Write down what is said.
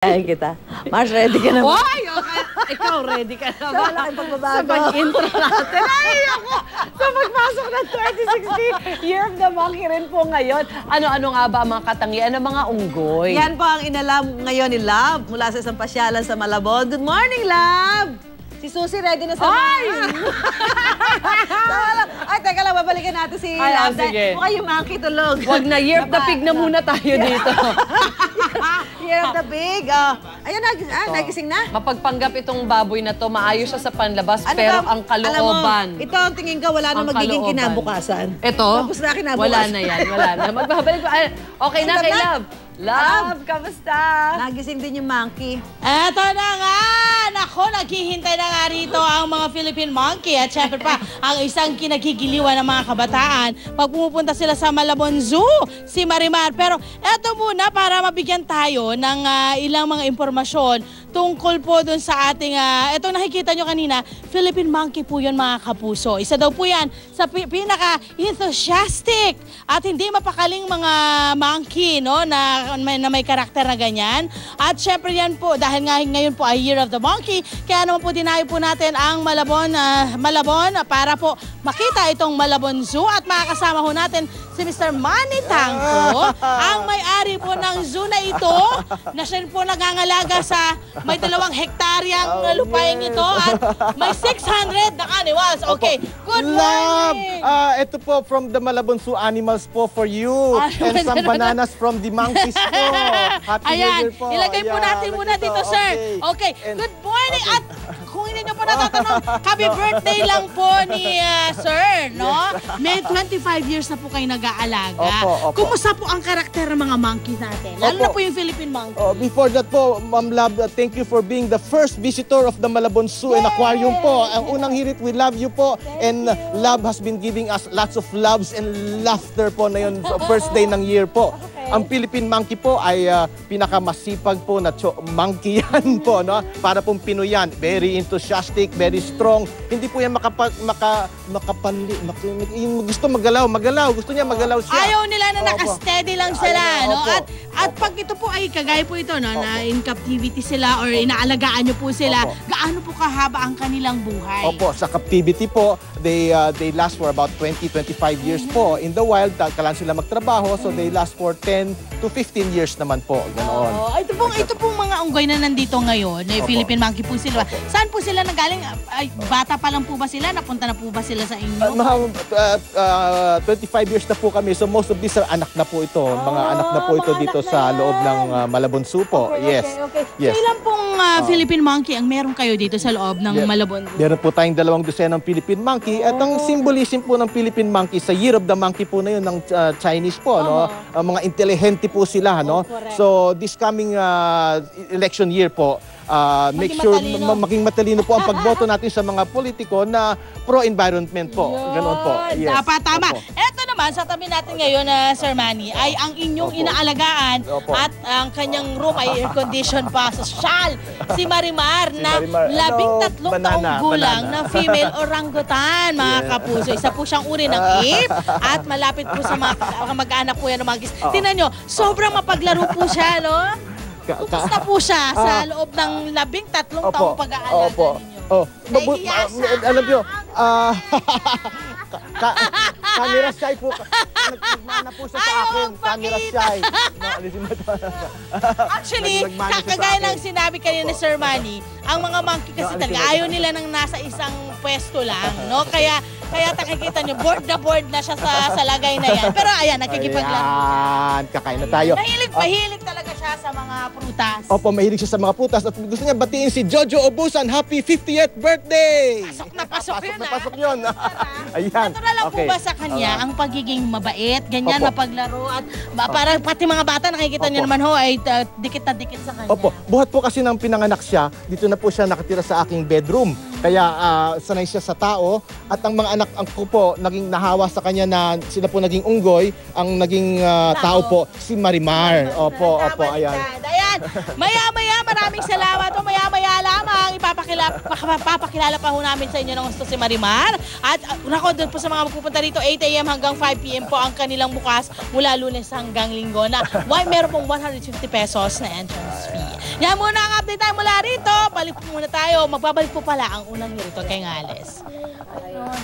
Ay kita. Mars, ready ka na ba? Oy! Okay. Ikaw, ready ka na ba? Wala kang pagbabago. Sa pag-intro natin. Ay, ako! Sa pagpasok ng 2016, Year of the Monkey rin po ngayon. Ano-ano nga ba ang mga katangian ng mga unggoy? Yan po ang inalam ngayon ni Love mula sa isang pasyalan sa Malabon. Good morning, Love! Si Susie ready na sa Ay! Ay, teka lang, babalikan natin si Ay, Love. sige. Mukhang yung monkey tulog. Wag na, Year of the Pig na muna tayo dito. Year of the Pig. Ayun, nagising na. Mapagpanggap itong baboy na to, maayos siya sa panlabas, Ano pero ba? ang kalooban. Alam mo, ito ang tingin ko, wala na Ang magiging kalooban. kinabukasan. Ito? Tapos na kinabukasan. Wala na yan, wala na. Magbabalik ko. Okay na kay Love. Love, kamusta? Nagising din yung monkey. Eto na nga! Nako, naghihintay na nga rito ang mga Philippine Monkey at syempre pa ang isang kinagigiliwan ng mga kabataan pag pumupunta sila sa Malabon Zoo, si Marimar. Pero eto muna para mabigyan tayo ng ilang mga impormasyon tungkol po dun sa ating, eto nakikita nyo kanina, Philippine Monkey po yun mga kapuso. Isa daw po yan sa pinaka-enthusiastic at hindi mapakaling mga monkey, no, na may karakter na ganyan. At syempre yan po, dahil nga ngayon po ay Year of the Monkey, kaya naman po dinayo po natin ang Malabon para po makita itong Malabon Zoo at makakasama ho natin si Mr. Manny Tangco, ang may-ari po ng zoo na ito, na siya po nangangalaga sa may 2 hektaryang lupain ito at may 600 na animals. Okay, good morning! Ito po from the Malabon Zoo Animals po for you. And some bananas from the monkeys po. Happy New Year po. Ilagay po natin muna dito, sir. Okay, good morning. At kung hindi nyo po natatanong, happy birthday lang po ni sir, no? May 25 years na po kayo nag-aalaga. Opo. Kumusta po ang karakter ng mga monkeys natin? Lalo na po yung Philippine monkey. Before that po, Ma'am Love, thank you for being the first visitor of the Malabon Zoo and Aquarium po. Ang unang hirit, we love you po. And Love has been giving us lots of loves and laughter po na yun sa first day ng year po. Ang Philippine Monkey po ay pinakamasipag po na monkey yan po, no? Para pong Pinoy yan. Very enthusiastic, very strong. Hindi po yan gusto magalaw. Gusto niya magalaw siya. Ayaw nila na naka-steady lang sila, no? Opo. At pag ito po ay kagaya po ito, no, na in captivity sila or inaalagaan nyo po sila, gaano po kahaba ang kanilang buhay? Opo, sa captivity po, they last for about 20-25 years po. In the wild, kailangan sila magtrabaho, so they last for 10 to 15 years naman po. Ganoon. Ito pong mga unggoy na nandito ngayon, Philippine Monkey po sila. Saan po sila nanggaling? Bata pa lang po ba sila? Napunta na po ba sila sa inyo? 25 years na po kami, so most of these are anak na po ito. Mga anak na po ito dito sa loob ng Malabon Zoo po. Yes. So ilan pong Philippine Monkey ang meron kayo dito sa loob ng Malabon Zoo? Meron po tayong 2 dosenang Philippine Monkey at ang symbolism po ng Philippine Monkey sa Year of the Monkey po na yun ng Chinese po, no? Mga intelihente po sila, no? So this coming election year po, make sure maging matalino po ang pagboto natin sa mga politiko na pro-environment po. Ganoon po. Yes. Tama. Eto naman, sa tabi natin ngayon, Sir Manny, ay ang inyong inaalagaan at ang kanyang room ay air-condition pa. Social, si Marimar na 13 taong gulang na female orangutan, mga kapuso. Isa po siyang uri ng ape at malapit po sa mga mag-anak po yan ng monkeys. Tingnan nyo, sobrang mapaglaro po siya, no? Kumusta po siya sa loob ng 13 taong pag-aalaga ninyo? Alam nyo, camera shy po. Nagmana po siya sa akin. Camera shy. Actually, kagaya ng sinabi kanina ni Sir Manny, ang mga monkey kasi talaga ayaw nila nang nasa isang pwesto lang, no? Kaya nakikita nyo, board na siya sa lagay na yan. Pero ayan, nakikipaglaro. Ayan, kakain na tayo. Mahilig talaga siya sa mga prutas. Opo, mahilig siya sa mga putas at gusto niya batiin si Jojo Obusan. Happy 50th birthday! Pasok yun, yun. Ayan. Natural lang po ba sa kanya ang pagiging mabait, ganyan, mapaglaro at para pati mga bata nakikita niyo naman ho ay dikit na dikit sa kanya. Opo, buhat po kasi nang pinanganak siya, dito na po siya nakatira sa aking bedroom. Kaya sanay siya sa tao at ang mga anak ko po naging nahawa sa kanya na sila po naging unggoy, ang naging tao po si Marimar. Opo, ayan. Maya-maya, maraming salamat. Maya-maya lamang papakilala pa ho namin sa inyo ng gusto si Marimar. At nako, doon po sa mga magpupunta rito, 8 AM hanggang 5 PM po ang kanilang bukas mula Lunes hanggang Linggo na meron pong 150 pesos na entrance fee. Yan muna ang update tayo mula rito. Balik po muna tayo. Magbabalik po pala ang unang hirito kay Ngales. Ayun,